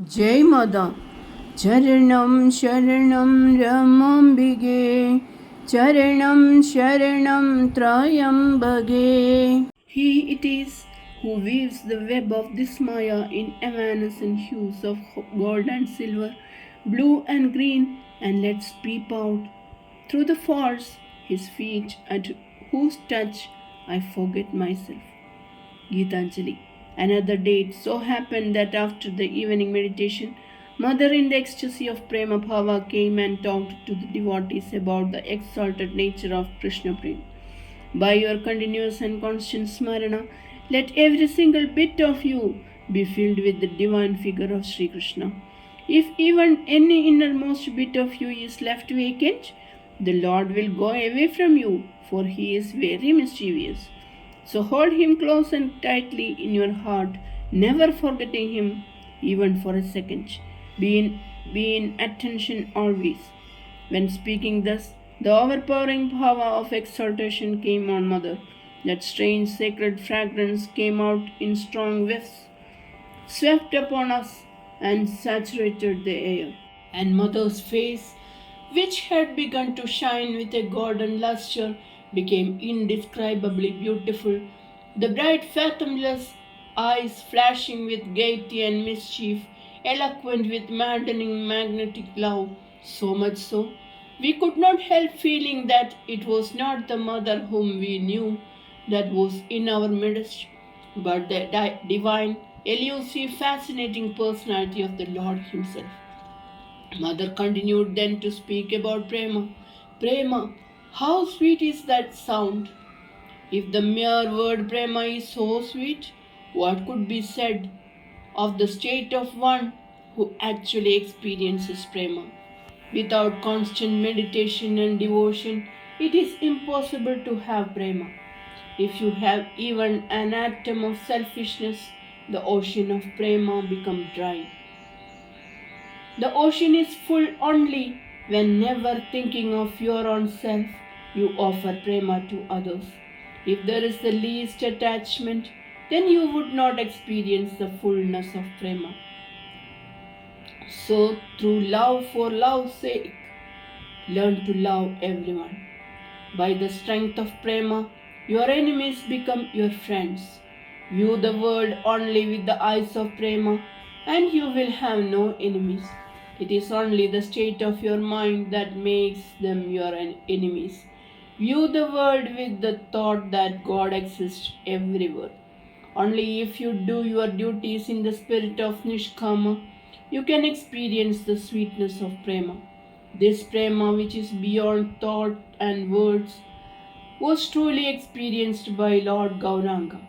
Jai Mother. Charanam Sharanam Ramambige. Charanam Sharanam Trayambage. He it is who weaves the web of this Maya in evanescent hues of gold and silver, blue and green, and lets peep out through the falls his feet at whose touch I forget myself. Gitanjali. Another day it so happened that after the evening meditation, Mother in the ecstasy of Prema Bhava came and talked to the devotees about the exalted nature of Krishna Prema. By your continuous and constant smarana, let every single bit of you be filled with the divine figure of Sri Krishna. If even any innermost bit of you is left vacant, the Lord will go away from you, for he is very mischievous. So hold him close and tightly in your heart, never forgetting him even for a second. Be in attention always. When speaking thus, the overpowering power of exaltation came on Mother. That strange sacred fragrance came out in strong whiffs, swept upon us, and saturated the air. And Mother's face, which had begun to shine with a golden luster, became indescribably beautiful, the bright fathomless eyes flashing with gaiety and mischief, eloquent with maddening magnetic love, so much so, we could not help feeling that it was not the Mother whom we knew that was in our midst, but the divine, elusive, fascinating personality of the Lord Himself. Mother continued then to speak about Prema. Prema, how sweet is that sound! If the mere word Prema is so sweet, what could be said of the state of one who actually experiences Prema? Without constant meditation and devotion, it is impossible to have Prema. If you have even an atom of selfishness, the ocean of Prema becomes dry. The ocean is full only when, never thinking of your own self, you offer prema to others. If there is the least attachment, then you would not experience the fullness of prema. So, through love for love's sake, learn to love everyone. By the strength of prema, your enemies become your friends. View the world only with the eyes of prema, and you will have no enemies. It is only the state of your mind that makes them your enemies. View the world with the thought that God exists everywhere. Only if you do your duties in the spirit of Nishkama, you can experience the sweetness of Prema. This Prema, which is beyond thought and words, was truly experienced by Lord Gauranga.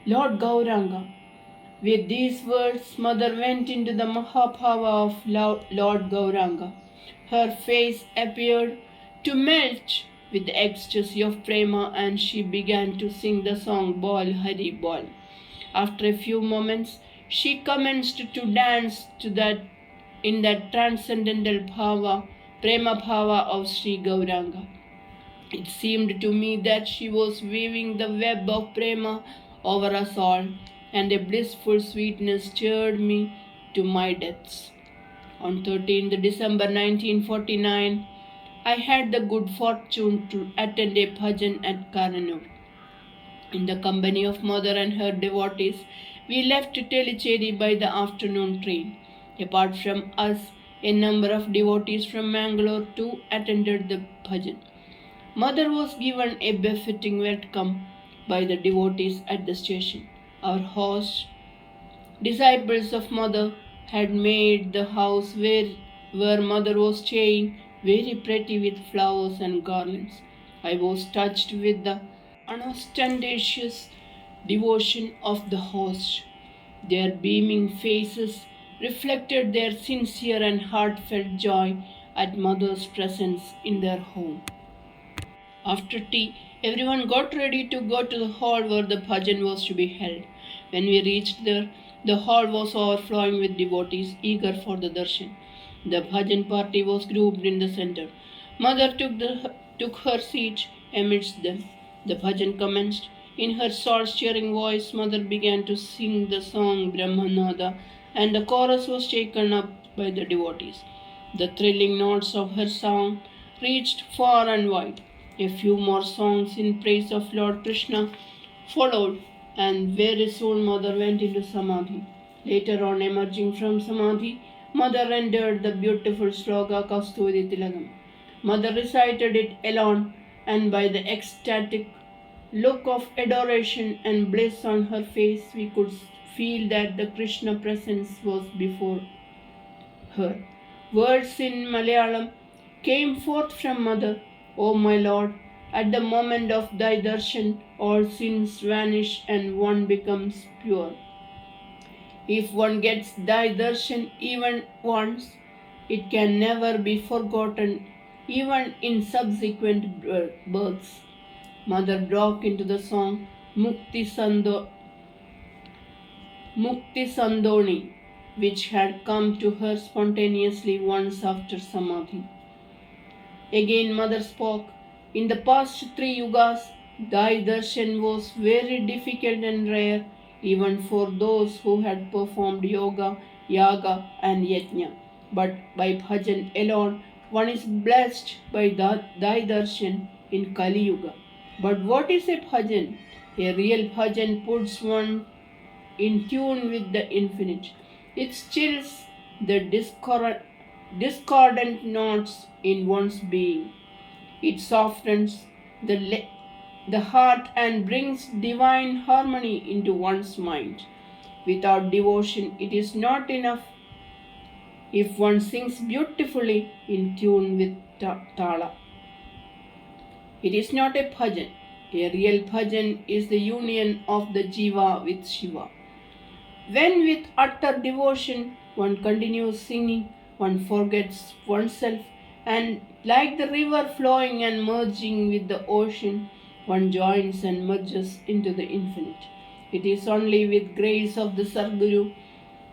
Lord Gauranga. With these words, Mother went into the Mahapava of Lord Gauranga. Her face appeared to melt with the ecstasy of prema, and she began to sing the song Bol Hari Bol. After a few moments, she commenced to dance in that transcendental bhava, prema bhava of Sri Gauranga. It seemed to me that she was weaving the web of prema over us all, and a blissful sweetness cheered me to my depths. On 13th December 1949, I had the good fortune to attend a bhajan at Karanur. In the company of Mother and her devotees, we left Tellicherry by the afternoon train. Apart from us, a number of devotees from Mangalore too attended the bhajan. Mother was given a befitting welcome by the devotees at the station. Our host, disciples of Mother, had made the house where Mother was staying very pretty with flowers and garlands. I was touched with the unostentatious devotion of the host. Their beaming faces reflected their sincere and heartfelt joy at Mother's presence in their home. After tea, everyone got ready to go to the hall where the bhajan was to be held. When we reached there, the hall was overflowing with devotees eager for the darshan. The bhajan party was grouped in the center. Mother took her seat amidst them. The bhajan commenced. In her soul-stirring voice, Mother began to sing the song Brahmanada and the chorus was taken up by the devotees. The thrilling notes of her song reached far and wide. A few more songs in praise of Lord Krishna followed, and very soon Mother went into Samadhi. Later on, emerging from Samadhi, Mother rendered the beautiful sloka Kasturi Tilagam. Mother recited it alone, and by the ecstatic look of adoration and bliss on her face, we could feel that the Krishna presence was before her. Words in Malayalam came forth from Mother, O my Lord, at the moment of thy darshan, all sins vanish and one becomes pure. If one gets thy darshan even once, it can never be forgotten, even in subsequent births. Mother broke into the song Mukti Sandoni, which had come to her spontaneously once after Samadhi. Again Mother spoke, in the past 3 yugas, thy darshan was very difficult and rare, even for those who had performed yoga, yaga and yajna. But by bhajan alone, one is blessed by thy darshan in Kali Yuga. But what is a bhajan? A real bhajan puts one in tune with the infinite. It stills the discordant notes in one's being. It softens the heart and brings divine harmony into one's mind. Without devotion, it is not enough if one sings beautifully in tune with tala. It is not a bhajan. A real bhajan is the union of the jiva with Shiva. When with utter devotion one continues singing, one forgets oneself, and like the river flowing and merging with the ocean, one joins and merges into the infinite. It is only with grace of the Sadguru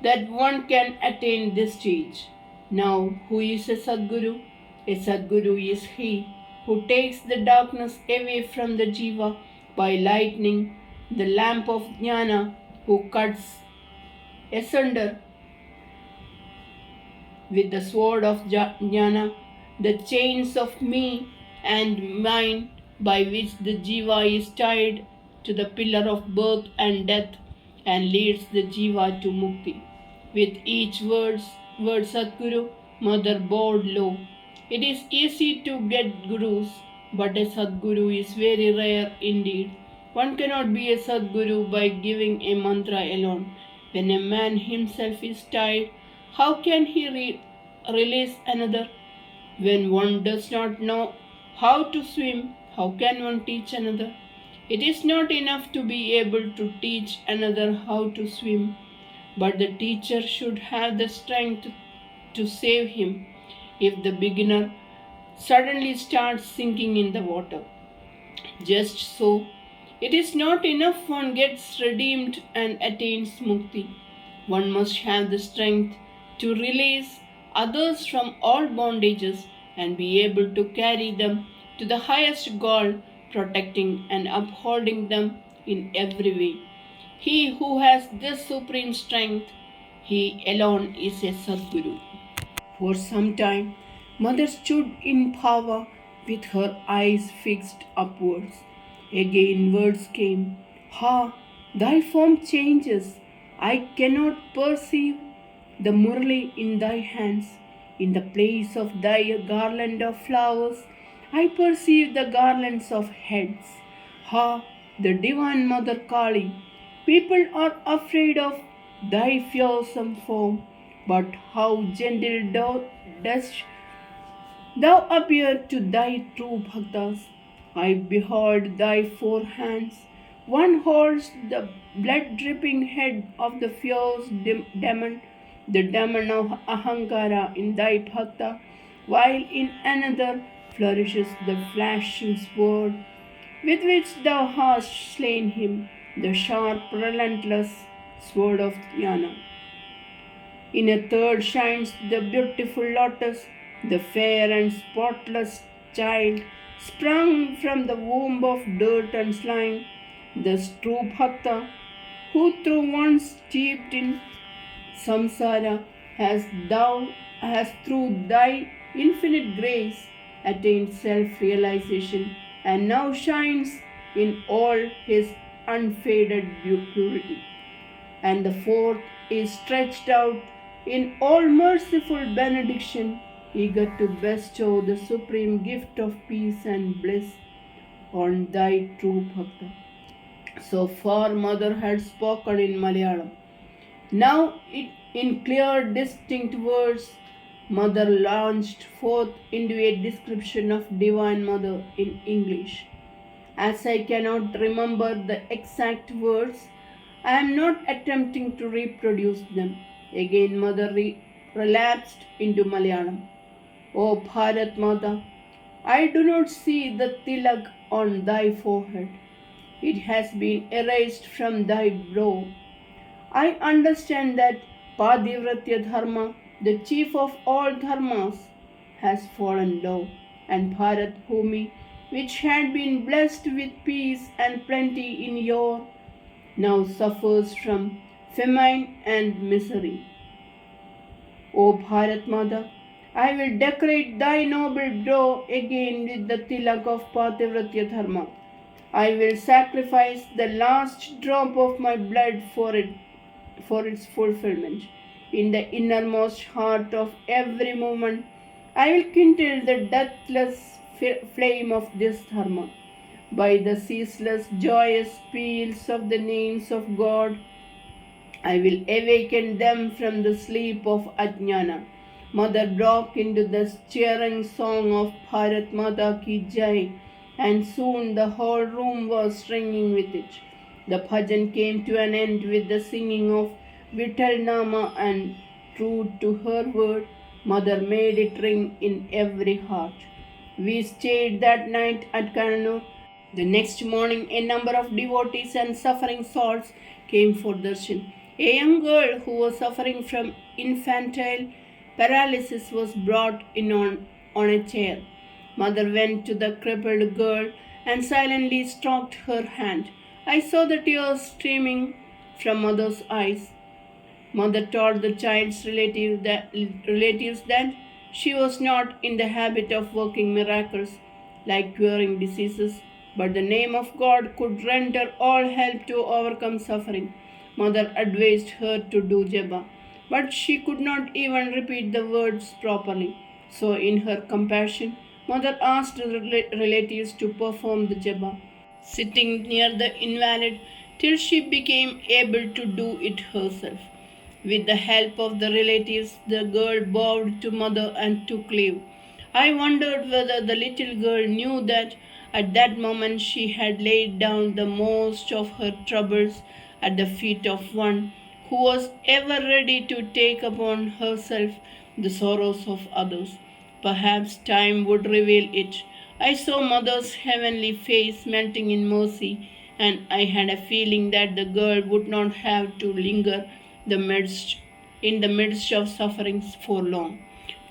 that one can attain this stage. Now, who is a Sadguru? A Sadguru is he who takes the darkness away from the jiva by lighting the lamp of jnana, who cuts asunder with the sword of jnana the chains of me and mine by which the jiva is tied to the pillar of birth and death and leads the jiva to mukti. With each word Sadguru, Mother bowed low. It is easy to get gurus, but a Sadguru is very rare indeed. One cannot be a Sadguru by giving a mantra alone. When a man himself is tied, how can he release another? When one does not know how to swim, how can one teach another? It is not enough to be able to teach another how to swim, but the teacher should have the strength to save him if the beginner suddenly starts sinking in the water. Just so, it is not enough one gets redeemed and attains mukti. One must have the strength to release others from all bondages and be able to carry them to the highest goal, protecting and upholding them in every way. He who has this supreme strength, he alone is a Sadguru. For some time, Mother stood in bhava with her eyes fixed upwards. Again words came, Ha, thy form changes. I cannot perceive the murli in thy hands. In the place of thy garland of flowers, I perceive the garlands of heads. Ha, the divine Mother Kali, people are afraid of thy fearsome form, but how gentle dost thou appear to thy true bhaktas. I behold thy 4 hands. One holds the blood-dripping head of the fierce demon, the demon of Ahankara in thy bhakta, while in another flourishes the flashing sword with which thou hast slain him, the sharp, relentless sword of jnana. In a third shines the beautiful lotus, the fair and spotless child, sprung from the womb of dirt and slime, the true bhakta, who through once steeped in Samsara has through thy infinite grace attained self-realization and now shines in all his unfaded purity. And the fourth is stretched out in all merciful benediction, eager to bestow the supreme gift of peace and bliss on thy true Bhakta. So far, Mother had spoken in Malayalam. Now, in clear, distinct words, Mother launched forth into a description of Divine Mother in English. As I cannot remember the exact words, I am not attempting to reproduce them. Again, Mother relapsed into Malayalam. O Bharat Mata, I do not see the tilak on thy forehead. It has been erased from thy brow. I understand that Pathivratha Dharma, the chief of all dharmas, has fallen low, and Bharat Bhumi, which had been blessed with peace and plenty in yore, now suffers from famine and misery. O Bharat Mother, I will decorate thy noble brow again with the tilak of Pathivratha Dharma. I will sacrifice the last drop of my blood for its fulfillment. In the innermost heart of every moment, I will kindle the deathless flame of this dharma. By the ceaseless joyous peals of the names of God, I will awaken them from the sleep of Ajnana. Mother broke into the cheering song of Bharat Mata Ki Jai, and soon the whole room was ringing with it. The bhajan came to an end with the singing of Vittal Nama, and true to her word, Mother made it ring in every heart. We stayed that night at Kannur. The next morning, a number of devotees and suffering souls came for darshan. A young girl who was suffering from infantile paralysis was brought in on a chair. Mother went to the crippled girl and silently stroked her hand. I saw the tears streaming from Mother's eyes. Mother told the child's relatives that she was not in the habit of working miracles like curing diseases, but the name of God could render all help to overcome suffering. Mother advised her to do japa, but she could not even repeat the words properly. So, in her compassion, Mother asked the relatives to perform the japa, sitting near the invalid till she became able to do it herself. With the help of the relatives, the girl bowed to Mother and took leave. I wondered whether the little girl knew that at that moment she had laid down the most of her troubles at the feet of one who was ever ready to take upon herself the sorrows of others. Perhaps time would reveal it. I saw Mother's heavenly face melting in mercy, and I had a feeling that the girl would not have to linger in the midst of sufferings for long.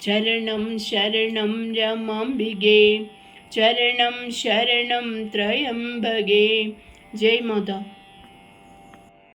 Charanam Sharanam Ramambige, Charanam Sharanam Trayambage. Jai Mother.